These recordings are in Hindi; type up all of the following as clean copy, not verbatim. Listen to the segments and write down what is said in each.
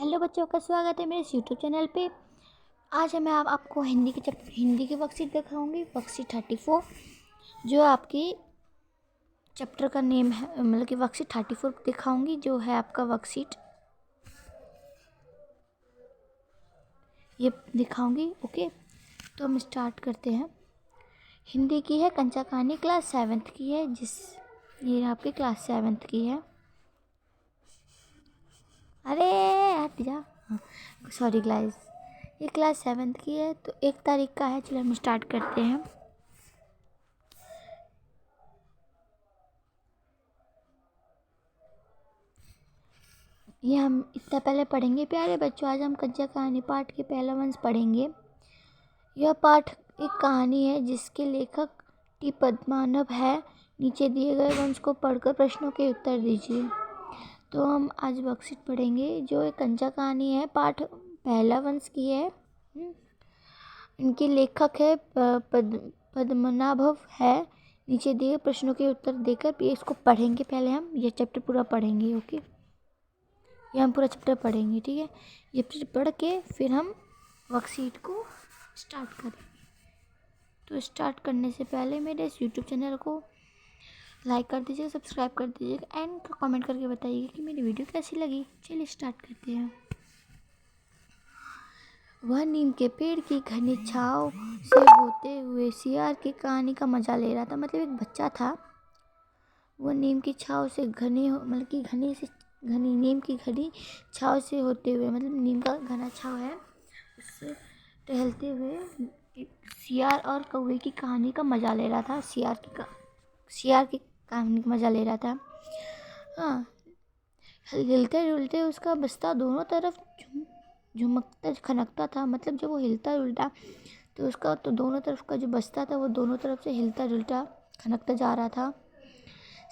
हेलो बच्चों का स्वागत है मेरे यूट्यूब चैनल पे। आज मैं आपको हिंदी की वर्कशीट दिखाऊंगी, वर्कशीट 34, जो आपकी चैप्टर का नेम है, मतलब कि वर्कशीट 34 दिखाऊंगी, जो है आपका वर्कशीट ये दिखाऊंगी। ओके, तो हम स्टार्ट करते हैं। हिंदी की है कंचा कहानी, क्लास 7th की है, ये आपकी क्लास 7th की है। अरे हट जा, सॉरी गाइस, ये क्लास 7th की है। तो 1 तारीख का है। चलो हम स्टार्ट करते हैं। ये हम इतना पहले पढ़ेंगे प्यारे बच्चों। आज हम कंचा कहानी पाठ के पहला वंश पढ़ेंगे। यह पाठ एक कहानी है जिसके लेखक टी पद्मनाभ है। नीचे दिए गए वंश को पढ़कर प्रश्नों के उत्तर दीजिए। तो हम आज वर्कशीट पढ़ेंगे, जो एक कंचा कहानी है, पाठ पहला वंश की है। इनके लेखक है पद्मनाभ है। नीचे दिए प्रश्नों के उत्तर देकर ये इसको पढ़ेंगे। पहले हम ये चैप्टर पूरा पढ़ेंगे। ओके, ये हम पूरा चैप्टर पढ़ेंगे, ठीक है। ये फिर पढ़ के फिर हम वर्कशीट को स्टार्ट करेंगे। तो स्टार्ट करने से पहले मेरे इस यूट्यूब चैनल को लाइक कर दीजिएगा, सब्सक्राइब कर दीजिएगा एंड कमेंट करके बताइएगा कि मेरी वीडियो कैसी लगी। चलिए स्टार्ट करते हैं। वह नीम के पेड़ की घनी छाँव से होते हुए सियार की कहानी का मजा ले रहा था। मतलब एक बच्चा था, वो नीम की छाँव से मतलब कि घनी नीम की घनी छाँव से होते हुए, मतलब नीम का घना छाँव है, उससे टहलते हुए सियार और कौवे की कहानी का मजा ले रहा था। सियार की कहानी का मजा ले रहा था। हाँ, हिलते डुलते उसका बस्ता दोनों तरफ झुमकता खनकता था। मतलब जब वो हिलता डुलता तो उसका तो दोनों तरफ का जो बस्ता था वो दोनों तरफ से हिलता डुलता खनकता जा रहा था।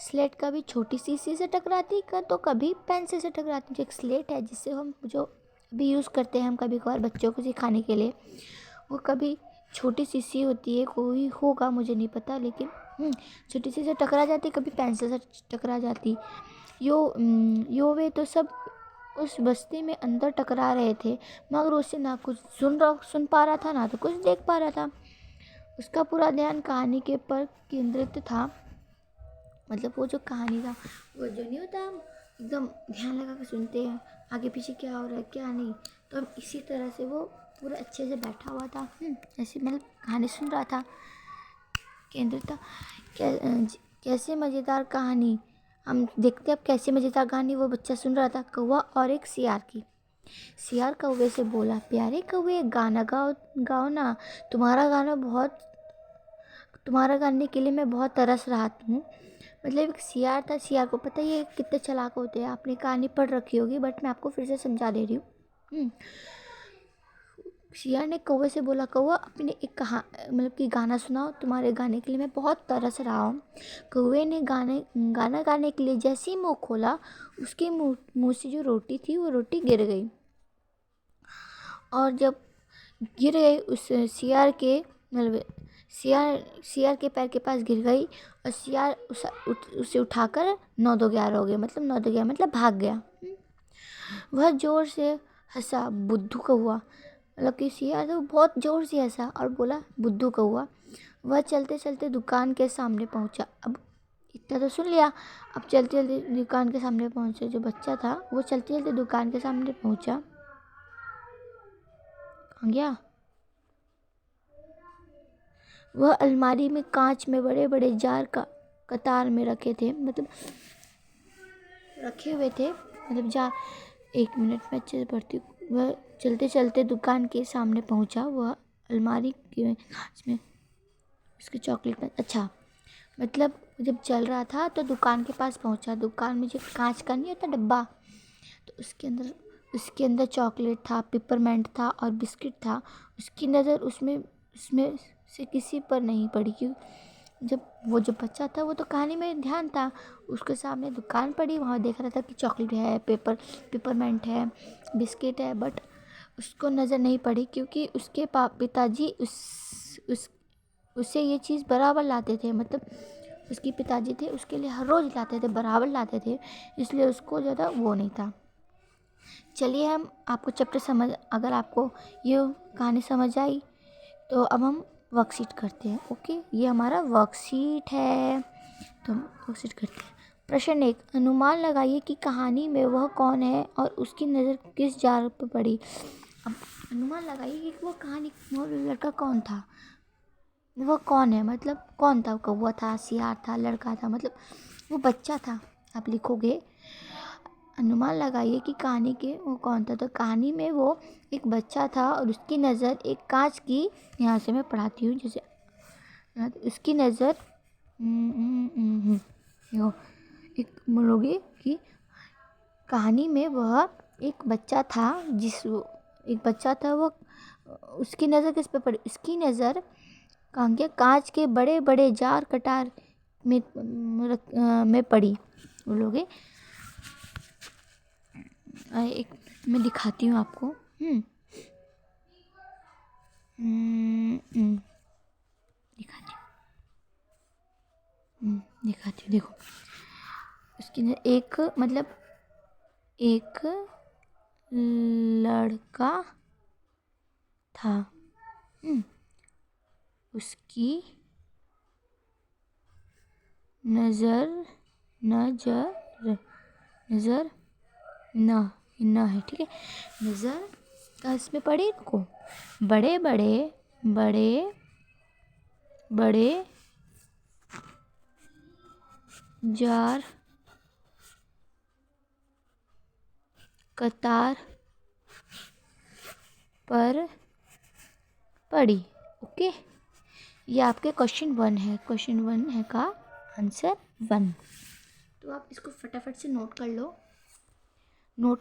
स्लेट कभी छोटी शीशी से टकराती तो कभी पेंसिल से टकराती। जो एक स्लेट है जिससे हम जो भी यूज़ करते हैं हम कभी कभार बच्चों को सिखाने के लिए, वो कभी छोटी शीशी होती है, कोई होगा मुझे नहीं पता, लेकिन छोटी सी से टकरा जाती, कभी पेंसिल से टकरा जाती। यो वे तो सब उस बस्ती में अंदर टकरा रहे थे, मगर उससे ना कुछ सुन पा रहा था, ना तो कुछ देख पा रहा था। उसका पूरा ध्यान कहानी के पर केंद्रित था। मतलब वो जो कहानी था, वो जो नहीं होता, हम एकदम ध्यान लगा कर सुनते हैं आगे पीछे क्या हो रहा है क्या नहीं, तो हम इसी तरह से वो पूरा अच्छे से बैठा हुआ था, ऐसे मतलब कहानी सुन रहा था, केंद्रित था। कैसे मज़ेदार कहानी, हम देखते अब कैसे मज़ेदार कहानी वो बच्चा सुन रहा था। कौवा और एक सियार की। सियार कौवे से बोला, प्यारे कौवे, गाना गाओ गाओ ना, तुम्हारा गाने के लिए मैं बहुत तरस रहा हूँ। मतलब एक सियार था, सियार को पता ही है कितने चालाक होते हैं। आपने कहानी पढ़ रखी होगी बट मैं आपको फिर से समझा दे रही हूँ। सियार ने कौवे से बोला, कौवा अपने मतलब कि गाना सुनाओ, तुम्हारे गाने के लिए मैं बहुत तरस रहा हूँ। कौवे ने गाना गाने के लिए जैसे ही मुँह खोला, उसके मुँह से जो रोटी थी वो रोटी गिर गई। और जब गिर गई उस सियार के मतलब सियार के पैर के पास गिर गई, और सियार उसे उठाकर 9 दो 11 हो गए। मतलब 9 दो 11 मतलब भाग गया। वह जोर से हंसा, बुद्धू कौवा। मतलब कि सियार तो बहुत जोर से हंसा और बोला, बुद्धू कौवा। वह चलते चलते दुकान के सामने पहुंचा। अब इतना तो सुन लिया, अब चलते चलते दुकान के सामने पहुंचे। जो बच्चा था वो चलते चलते दुकान के सामने पहुंचा। कहाँ गया? वह अलमारी में कांच में बड़े बड़े जार का कतार में रखे थे, मतलब रखे हुए थे, मतलब जार। 1 मिनट में अच्छे से पढ़ती हूँ। वह चलते चलते दुकान के सामने पहुंचा। वह अलमारी के कांच में उसके चॉकलेट में, अच्छा मतलब जब चल रहा था तो दुकान के पास पहुंचा। दुकान में जो कांच का नहीं होता डब्बा, तो उसके अंदर चॉकलेट था, पिपरमेंट था और बिस्किट था। उसकी नज़र उसमें से किसी पर नहीं पड़ी, क्योंकि जब वो जो बच्चा था वो तो कहानी में ध्यान था। उसके सामने दुकान पड़ी, वहाँ देख रहा था कि चॉकलेट है, पिपरमेंट है, बिस्किट है, बट उसको नज़र नहीं पड़ी, क्योंकि उसके पिताजी उससे ये चीज़ बराबर लाते थे। मतलब उसके पिताजी थे, उसके लिए हर रोज़ लाते थे, बराबर लाते थे, इसलिए उसको ज़्यादा वो नहीं था। चलिए हम आपको चैप्टर समझ, अगर आपको ये कहानी समझ आई तो अब हम वर्कशीट करते हैं। ओके, ये हमारा वर्कशीट है, तो हम वर्कशीट करते हैं। प्रश्न 1, अनुमान लगाइए कि कहानी में वह कौन है और उसकी नज़र किस जार पर पड़ी। अब अनुमान लगाइए कि वो कहानी, वो लड़का कौन था, वह कौन है, मतलब कौन था, कौवा था, सियार था, लड़का था, मतलब वो बच्चा था। आप लिखोगे अनुमान लगाइए कि कहानी के वो कौन था, तो कहानी में वो एक बच्चा था और उसकी नज़र एक कांच की, यहाँ से मैं पढ़ाती हूँ, जैसे उसकी नज़र देखो, एक बोलोगे कि कहानी में वह एक बच्चा था, एक बच्चा था, वो उसकी नज़र किस पे पड़ी, उसकी नज़र कांच के बड़े बड़े जार कटार में पड़ी। बोलोगे एक मैं दिखाती हूँ आपको। दिखाती हूँ, देखो उसकी एक, मतलब एक लड़का था, उसकी नज़र न है, ठीक है, नज़र का इसमें पड़ी को बड़े बड़े जार कतार पर पड़ी। ओके, ये आपके क्वेश्चन 1 है, क्वेश्चन 1 है का आंसर 1। तो आप इसको फटाफट से नोट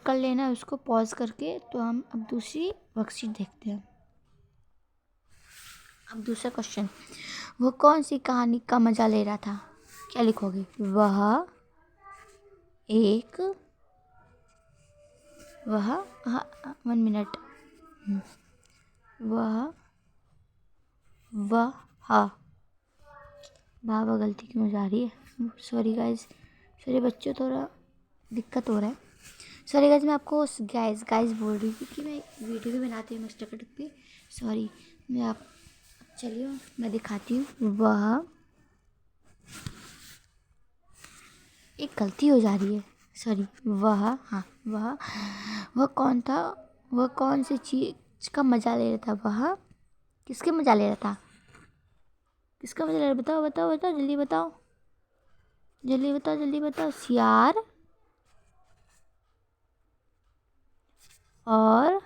कर लेना, उसको पॉज करके। तो हम अब दूसरी वर्कशीट देखते हैं। अब दूसरा क्वेश्चन, वह कौन सी कहानी का मज़ा ले रहा था, क्या लिखोगे, वह 1 मिनट, वह बाबा गलती क्यों जा रही है, सॉरी गाइज, सॉरी बच्चों, थोड़ा दिक्कत हो रहा है, सॉरी गाइज। मैं आपको गाइज बोल रही थी कि मैं वीडियो भी बनाती हूँ एक्स्ट्रा कट पे, सॉरी। मैं आप चलिए मैं दिखाती हूँ। वह एक गलती हो जा रही है, सॉरी। वह कौन था, वह कौन सी चीज़ का मज़ा ले रहा था, वह किसके मज़ा ले रहा था, किसका मज़ा ले रहा, बताओ जल्दी बताओ। सियार और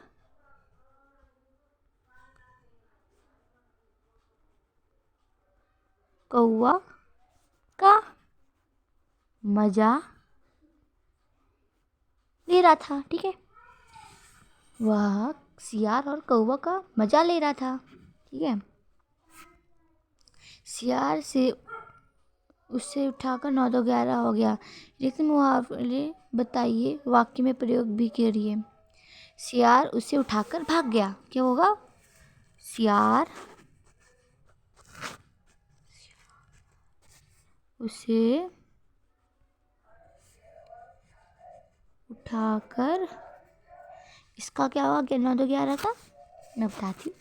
कौवा का मज़ा ले रहा था, ठीक है, वह सियार और कौवा का मज़ा ले रहा था, ठीक है। सियार से उससे उठाकर 9 2 11 हो गया, लेकिन मुहावरे बताइए, वाक्य में प्रयोग भी करिए। सियार उसे उठाकर भाग गया, क्या होगा, सियार उसे उठाकर, इसका क्या हुआ, 9 2 11 का मैं बताती हूँ,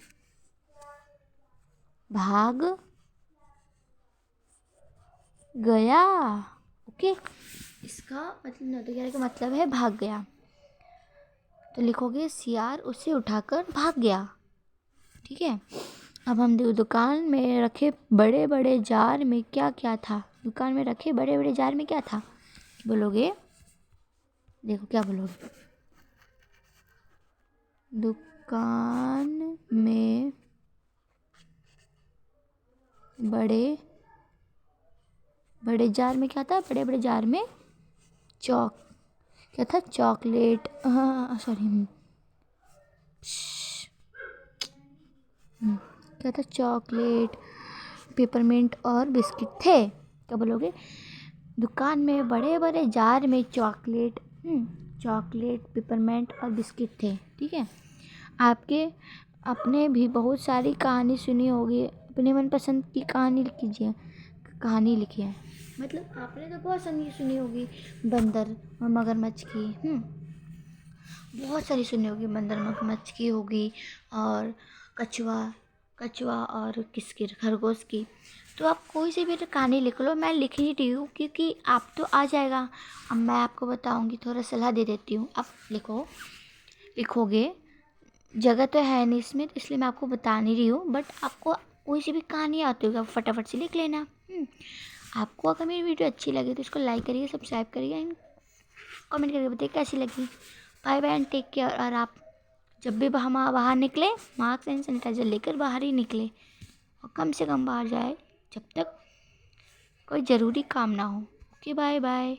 भाग गया। ओके, इसका मतलब 9 2 11 का मतलब है भाग गया, तो लिखोगे सियार उसे उठाकर भाग गया, ठीक है। अब हम दुकान में रखे बड़े बड़े जार में क्या क्या था, दुकान में रखे बड़े बड़े जार में क्या था, बोलोगे, देखो क्या बोलोगे, दुकान में बड़े बड़े जार में क्या था, बड़े बड़े जार में क्या था, चॉकलेट, सॉरी, क्या था, चॉकलेट, पेपरमिंट और बिस्किट थे, क्या बोलोगे, दुकान में बड़े बड़े जार में चॉकलेट, पेपरमिंट और बिस्किट थे, ठीक है। आपके अपने भी बहुत सारी कहानी सुनी होगी, अपने मनपसंद की कहानी कीजिए, कहानी लिखिए, मतलब आपने तो बहुत सारी सुनी होगी, बंदर और मगरमच्छ की, बहुत सारी सुनी होगी, बंदर मगरमच्छ की होगी, और कछुआ कछुआ और किसकी, खरगोश की। तो आप कोई सी भी कहानी लिख लो, मैं लिख ही रही हूँ क्योंकि आप तो आ जाएगा। अब मैं आपको बताऊँगी, थोड़ा सलाह दे देती हूँ, आप लिखोगे। जगह तो है नहीं इसमें, तो इसलिए मैं आपको बता नहीं रही हूँ, बट आपको कोई सी भी कहानी आती होगी आप फटाफट से लिख लेना। आपको अगर मेरी वीडियो अच्छी लगी तो इसको लाइक करिए, सब्सक्राइब करिए एंड कमेंट करके बताइए कैसी लगी। Bye bye and take care. और आप जब भी बाहर निकले, मास्क एंड सैनिटाइजर लेकर बाहर ही निकले, और कम से कम बाहर जाए जब तक कोई ज़रूरी काम ना हो। Okay, bye bye.